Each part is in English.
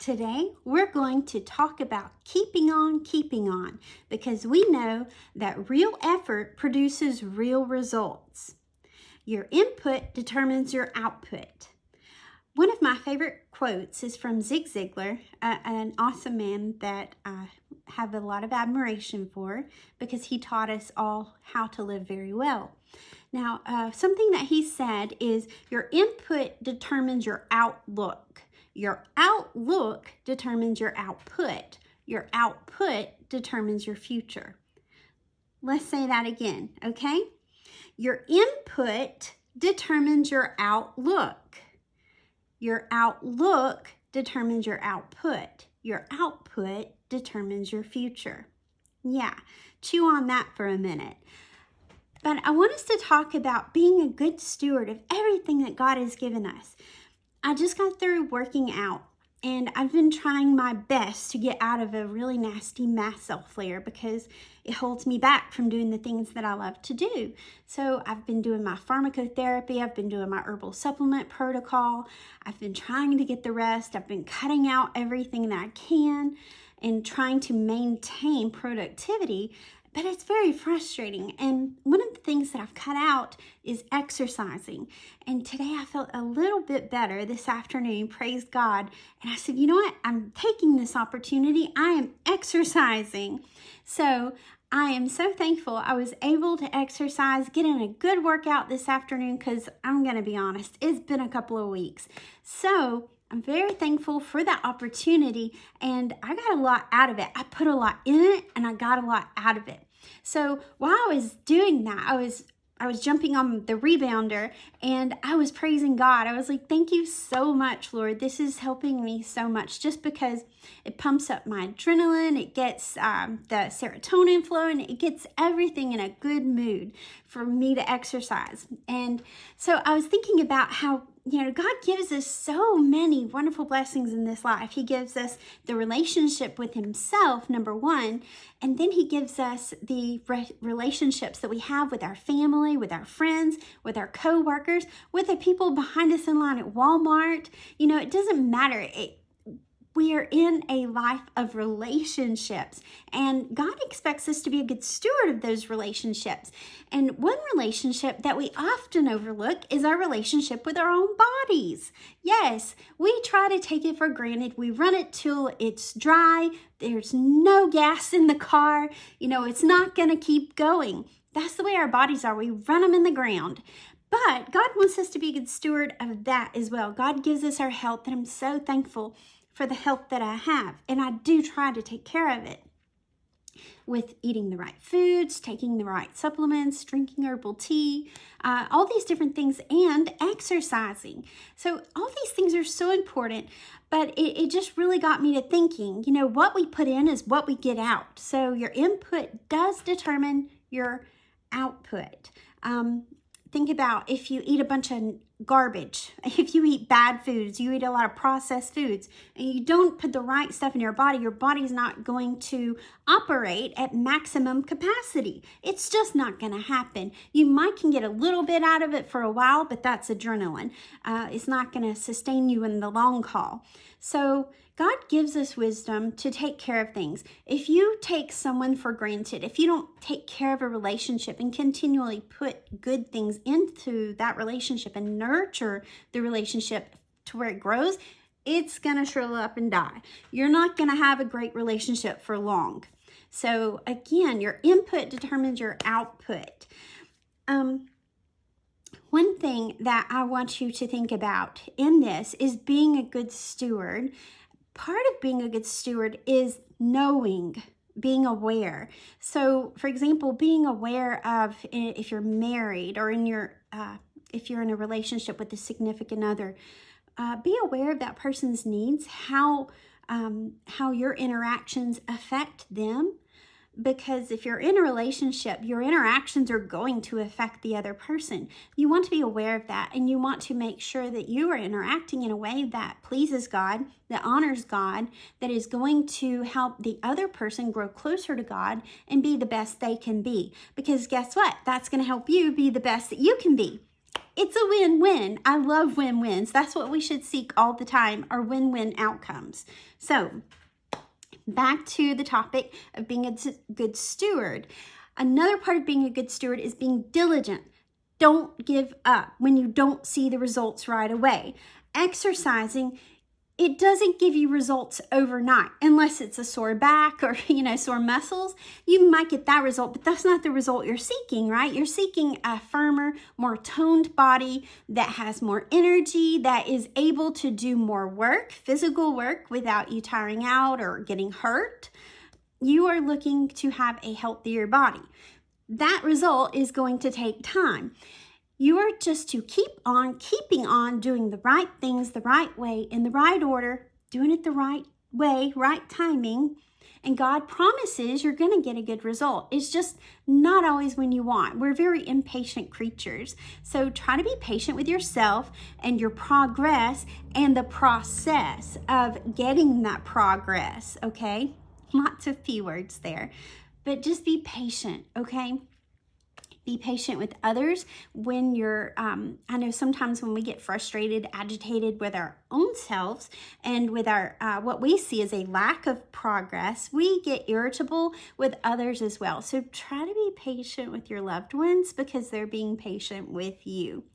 Today, we're going to talk about keeping on, because we know that real effort produces real results. Your input determines your output. One of my favorite quotes is from Zig Ziglar, an awesome man that I have a lot of admiration for because he taught us all how to live very well. Now, something that he said is your input determines your outlook. Your outlook determines your output. Your output determines your future. Let's say that again, okay? Your input determines your outlook. Your outlook determines your output. Your output determines your future. Yeah, chew on that for a minute. But I want us to talk about being a good steward of everything that God has given us. I just got through working out, and I've been trying my best to get out of a really nasty mast cell flare because it holds me back from doing the things that I love to do. So I've been doing my pharmacotherapy, I've been doing my herbal supplement protocol, I've been trying to get the rest, I've been cutting out everything that I can and trying to maintain productivity. But it's very frustrating. And one of the things that I've cut out is exercising. And today I felt a little bit better this afternoon, praise God. And I said, you know what? I'm taking this opportunity. I am exercising. So I am so thankful I was able to exercise, get in a good workout this afternoon because I'm going to be honest, it's been a couple of weeks. So I'm very thankful for that opportunity, and I got a lot out of it. I put a lot in it, and I got a lot out of it. So while I was doing that, I was jumping on the rebounder, and I was praising God. I was like, thank you so much, Lord. This is helping me so much just because it pumps up my adrenaline. It gets the serotonin flowing. It gets everything in a good mood for me to exercise. And so I was thinking about how God gives us so many wonderful blessings in this life. He gives us the relationship with himself, number one, and then he gives us the relationships that we have with our family, with our friends, with our co-workers, with the people behind us in line at Walmart. It doesn't matter. We are in a life of relationships, and God expects us to be a good steward of those relationships. And one relationship that we often overlook is our relationship with our own bodies. Yes, we try to take it for granted. We run it till it's dry. There's no gas in the car. It's not going to keep going. That's the way our bodies are. We run them in the ground. But God wants us to be a good steward of that as well. God gives us our health, and I'm so thankful for the health that I have, and I do try to take care of it with eating the right foods, taking the right supplements, drinking herbal tea, all these different things, and exercising. So all these things are so important, but it just really got me to thinking, what we put in is what we get out. So your input does determine your output. Think about if you eat a bunch of garbage, if you eat bad foods, you eat a lot of processed foods, and you don't put the right stuff in your body's not going to operate at maximum capacity. It's just not going to happen. You can get a little bit out of it for a while, but that's adrenaline. It's not going to sustain you in the long haul. So God gives us wisdom to take care of things. If you take someone for granted, if you don't take care of a relationship and continually put good things into that relationship and nurture the relationship to where it grows, it's going to shrivel up and die. You're not going to have a great relationship for long. So again, your input determines your output. One thing that I want you to think about in this is being a good steward. Part of being a good steward is knowing, being aware. So, for example, being aware of if you're married or if you're in a relationship with a significant other, be aware of that person's needs, how your interactions affect them. Because if you're in a relationship, your interactions are going to affect the other person. You want to be aware of that, and you want to make sure that you are interacting in a way that pleases God, that honors God, that is going to help the other person grow closer to God and be the best they can be. Because guess what? That's going to help you be the best that you can be. It's a win-win. I love win-wins. That's what we should seek all the time, are win-win outcomes. So back to the topic of being a good steward. Another part of being a good steward is being diligent. Don't give up when you don't see the results right away. Exercising, it doesn't give you results overnight unless it's a sore back or, sore muscles. You might get that result, but that's not the result you're seeking, right? You're seeking a firmer, more toned body that has more energy, that is able to do more work, physical work, without you tiring out or getting hurt. You are looking to have a healthier body. That result is going to take time. You are just to keep on keeping on doing the right things the right way, in the right order, doing it the right way, right timing, and God promises you're going to get a good result. It's just not always when you want. We're very impatient creatures. So try to be patient with yourself and your progress and the process of getting that progress, okay? Lots of P words there, but just be patient, okay? Be patient with others when you're, I know sometimes when we get frustrated, agitated with our own selves and with our, what we see as a lack of progress, we get irritable with others as well. So try to be patient with your loved ones because they're being patient with you.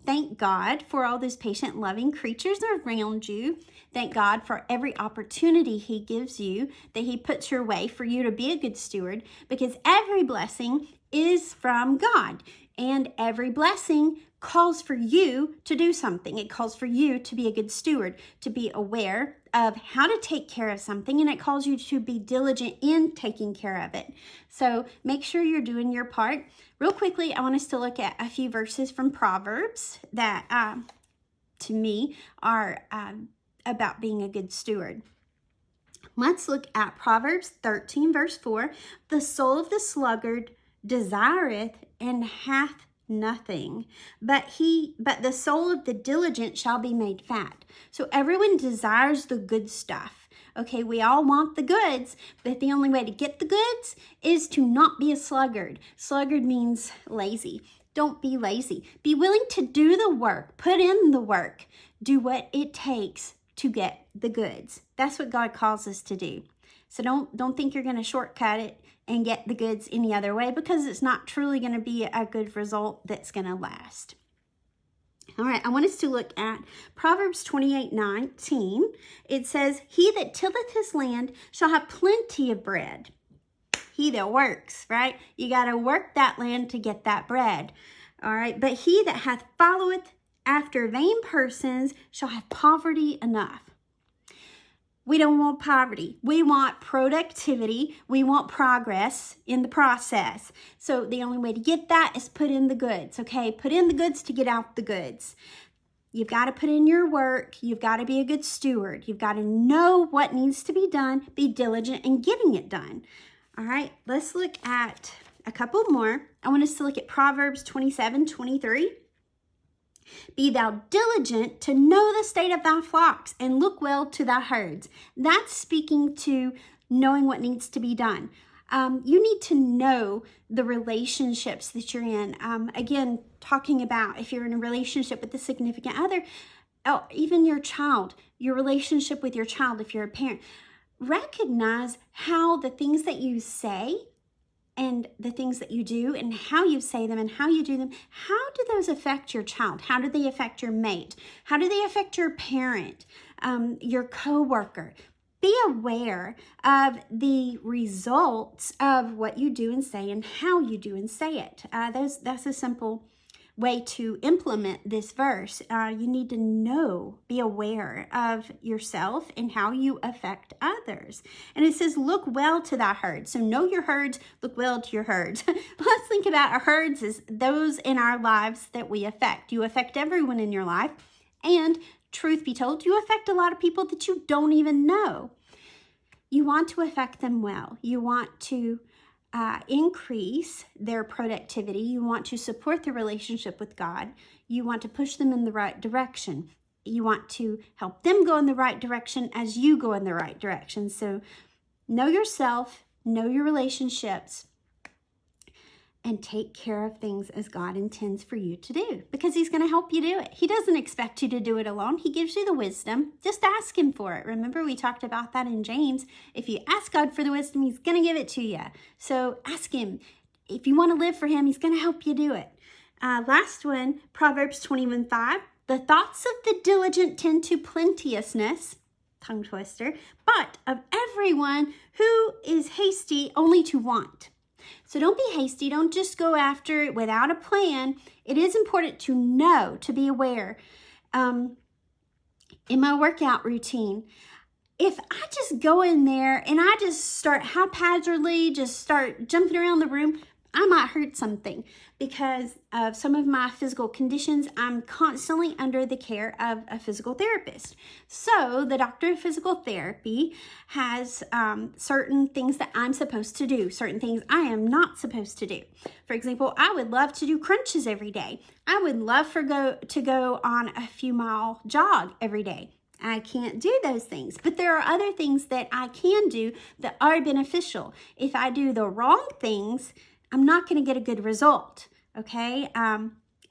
Thank God for all those patient, loving creatures around you. Thank God for every opportunity He gives you, that He puts your way for you to be a good steward, because every blessing is from God, and every blessing calls for you to do something. It calls for you to be a good steward, to be aware of how to take care of something, and it calls you to be diligent in taking care of it. So make sure you're doing your part. Real quickly, I want us to look at a few verses from Proverbs that, to me, are about being a good steward. Let's look at Proverbs 13, verse 4. The soul of the sluggard desireth and hath nothing, but the soul of the diligent shall be made fat. So everyone desires the good stuff. Okay, we all want the goods, but the only way to get the goods is to not be a sluggard. Sluggard means lazy. Don't be lazy. Be willing to do the work. Put in the work. Do what it takes to get the goods. That's what God calls us to do. So don't think you're going to shortcut it and get the goods any other way, because it's not truly going to be a good result that's going to last. All right, I want us to look at Proverbs 28:19. It says, he that tilleth his land shall have plenty of bread. He that works, right? You got to work that land to get that bread. All right, but he that hath followeth after vain persons shall have poverty enough. We don't want poverty. We want productivity. We want progress in the process. So the only way to get that is put in the goods, okay? Put in the goods to get out the goods. You've got to put in your work. You've got to be a good steward. You've got to know what needs to be done, be diligent in getting it done. All right, let's look at a couple more. I want us to look at Proverbs 27:23. Be thou diligent to know the state of thy flocks, and look well to thy herds. That's speaking to knowing what needs to be done. You need to know the relationships that you're in. Again, talking about if you're in a relationship with a significant other, or even your child, your relationship with your child, if you're a parent, recognize how the things that you say and the things that you do and how you say them and how you do them, how do those affect your child? How do they affect your mate? How do they affect your parent, your coworker? Be aware of the results of what you do and say and how you do and say it. That's a simple way to implement this verse. You need to know, be aware of yourself and how you affect others. And it says, look well to thy herds. So know your herds, look well to your herds. Let's think about our herds as those in our lives that we affect. You affect everyone in your life. And truth be told, you affect a lot of people that you don't even know. You want to affect them well. You want to increase their productivity. You want to support the relationship with God. You want to push them in the right direction. You want to help them go in the right direction as you go in the right direction. So know yourself, know your relationships, and take care of things as God intends for you to do, because he's going to help you do it. He doesn't expect you to do it alone. He gives you the wisdom. Just ask him for it. Remember, we talked about that in James. If you ask God for the wisdom, he's going to give it to you. So ask him. If you want to live for him, he's going to help you do it. Last one, Proverbs 21:5. The thoughts of the diligent tend to plenteousness, tongue twister, but of everyone who is hasty only to want. So don't be hasty. Don't just go after it without a plan. It is important to know, to be aware. In my workout routine, if I just go in there and I just start haphazardly, just start jumping around the room, I might hurt something because of some of my physical conditions. I'm constantly under the care of a physical therapist. So the doctor of physical therapy has certain things that I'm supposed to do, certain things I am not supposed to do. For example, I would love to do crunches every day. I would love to go on a few mile jog every day. I can't do those things, but there are other things that I can do that are beneficial. If I do the wrong things, I'm not going to get a good result, okay?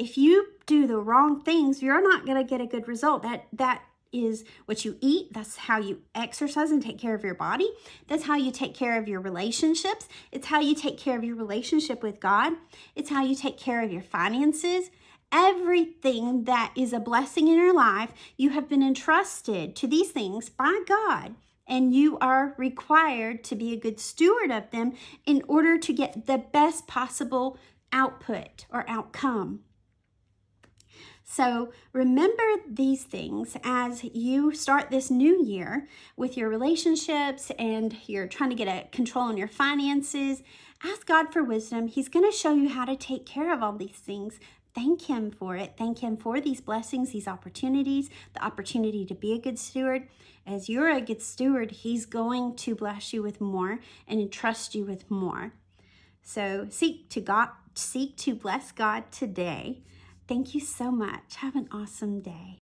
If you do the wrong things, you're not going to get a good result. That is what you eat. That's how you exercise and take care of your body. That's how you take care of your relationships. It's how you take care of your relationship with God. It's how you take care of your finances. Everything that is a blessing in your life, you have been entrusted to these things by God. And you are required to be a good steward of them in order to get the best possible output or outcome. So remember these things as you start this new year with your relationships and you're trying to get a control on your finances. Ask God for wisdom. He's going to show you how to take care of all these things. Thank him for it. Thank him for these blessings, these opportunities, the opportunity to be a good steward. As you're a good steward, he's going to bless you with more and entrust you with more. So seek to bless God today. Thank you so much. Have an awesome day.